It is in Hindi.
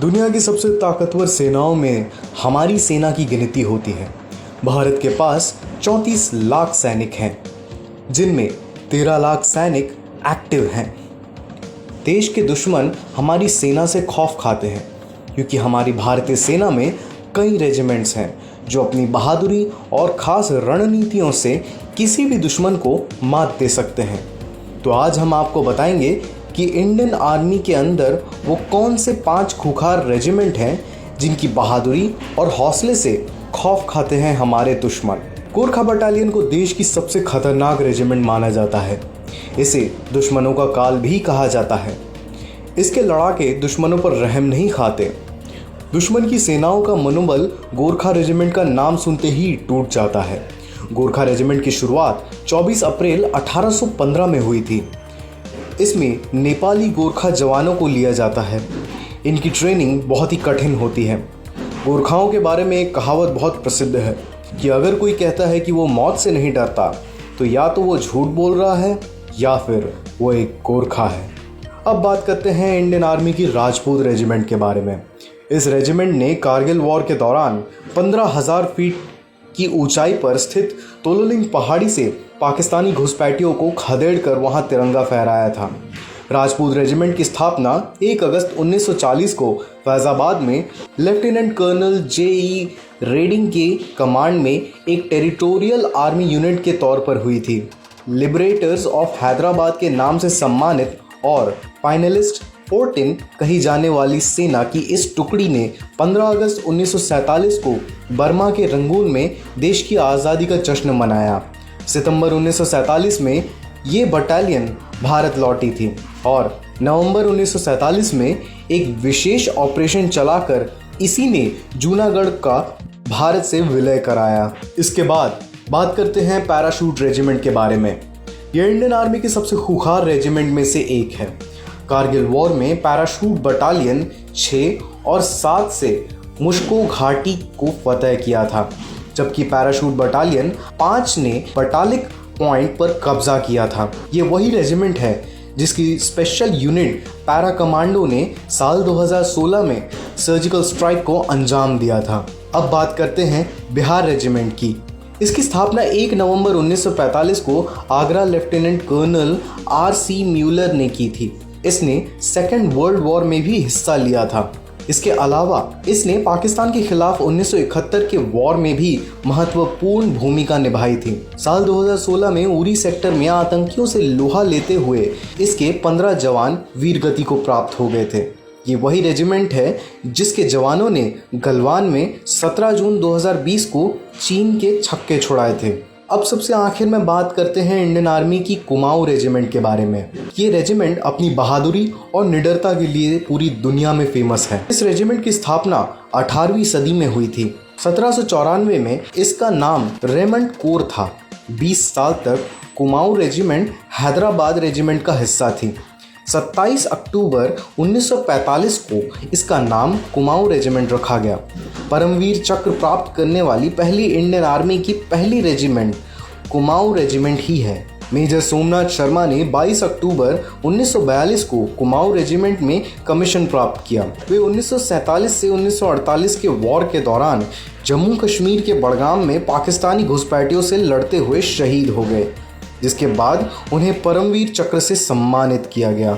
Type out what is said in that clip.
दुनिया की सबसे ताकतवर सेनाओं में हमारी सेना की गिनती होती है। भारत के पास 34 लाख सैनिक हैं, जिनमें 13 लाख सैनिक एक्टिव हैं। देश के दुश्मन हमारी सेना से खौफ खाते हैं, क्योंकि हमारी भारतीय सेना में कई रेजिमेंट्स हैं जो अपनी बहादुरी और ख़ास रणनीतियों से किसी भी दुश्मन को मात दे सकते हैं। तो आज हम आपको बताएंगे कि इंडियन आर्मी के अंदर वो कौन से 5 खूंखार रेजिमेंट हैं जिनकी बहादुरी और हौसले से खौफ खाते हैं हमारे दुश्मन। गोरखा बटालियन को देश की सबसे खतरनाक रेजिमेंट माना जाता है। इसे दुश्मनों का काल भी कहा जाता है। इसके लड़ाके दुश्मनों पर रहम नहीं खाते। दुश्मन की सेनाओं का मनोबल गोरखा रेजिमेंट का नाम सुनते ही टूट जाता है। गोरखा रेजिमेंट की शुरुआत 24 अप्रैल 1815 में हुई थी। इसमें नेपाली गोरखा जवानों को लिया जाता है। इनकी ट्रेनिंग बहुत ही कठिन होती है। गोरखाओं के बारे में एक कहावत बहुत प्रसिद्ध है कि अगर कोई कहता है कि वो मौत से नहीं डरता, तो या तो वो झूठ बोल रहा है या फिर वो एक गोरखा है। अब बात करते हैं इंडियन आर्मी की राजपूत रेजिमेंट के बारे में। इस रेजिमेंट ने कारगिल वॉर के दौरान 15,000 फीट की ऊंचाई पर स्थित तोलोलिंग पहाड़ी से पाकिस्तानी घुसपैठियों को खदेड़कर वहां तिरंगा फहराया था। राजपूत रेजिमेंट की स्थापना 1 अगस्त 1940 को फैजाबाद में लेफ्टिनेंट कर्नल जे.ई. रेडिंग के कमांड में एक टेरिटोरियल आर्मी यूनिट के तौर पर हुई थी। लिबरेटर्स ऑफ हैदराबाद के नाम से सम्मानित और फाइनलिस्ट 14 कही जाने वाली सेना की इस टुकड़ी ने 15 अगस्त 1947 को बर्मा के रंगून में देश की आज़ादी का जश्न मनाया। सितंबर 1947 में ये बटालियन भारत लौटी थी और नवंबर 1947 में एक विशेष ऑपरेशन चलाकर इसी ने जूनागढ़ का भारत से विलय कराया। इसके बाद बात करते हैं पैराशूट रेजिमेंट के बारे में। यह इंडियन आर्मी की सबसे खूंखार रेजिमेंट में से एक है। कारगिल वॉर में पैराशूट बटालियन 6 और 7 से मुश्को घाटी को फतह किया था, जबकि पैराशूट बटालियन 5 ने बटालिक पॉइंट पर कब्जा किया था। ये वही रेजिमेंट है जिसकी स्पेशल यूनिट पैरा कमांडो ने साल 2016 में सर्जिकल स्ट्राइक को अंजाम दिया था। अब बात करते हैं बिहार रेजिमेंट की। इसकी स्थापना 1 नवंबर 1945 को Agra lieutenant colonel R.C. Muller ने की थी। इसने सेकेंड वर्ल्ड वॉर में भी हिस्सा लिया था। इसके अलावा इसने पाकिस्तान के खिलाफ 1971 के वॉर में भी महत्वपूर्ण भूमिका निभाई थी। साल 2016 में उरी सेक्टर में आतंकियों से लोहा लेते हुए इसके 15 जवान वीरगति को प्राप्त हो गए थे। ये वही रेजिमेंट है जिसके जवानों ने गलवान में 17 जून 2020 को चीन के छक्के छुड़ाए थे। अब सबसे आखिर में बात करते हैं इंडियन आर्मी की कुमाऊं रेजिमेंट के बारे में। ये रेजिमेंट अपनी बहादुरी और निडरता के लिए पूरी दुनिया में फेमस है। इस रेजिमेंट की स्थापना 18वीं सदी में हुई थी। 1794 में इसका नाम रेमंड कोर था। 20 साल तक कुमाऊं रेजिमेंट हैदराबाद रेजिमेंट का हिस्सा थी। 27 अक्टूबर 1945 को इसका नाम कुमाऊं रेजिमेंट रखा गया। परमवीर चक्र प्राप्त करने वाली पहली इंडियन आर्मी की पहली रेजिमेंट कुमाऊं रेजिमेंट ही है। मेजर सोमनाथ शर्मा ने 22 अक्टूबर 1942 को कुमाऊं रेजिमेंट में कमीशन प्राप्त किया। वे 1947 से 1948 के वॉर के दौरान जम्मू कश्मीर के बड़गाम में पाकिस्तानी घुसपैठियों से लड़ते हुए शहीद हो गए, जिसके बाद उन्हें परमवीर चक्र से सम्मानित किया गया।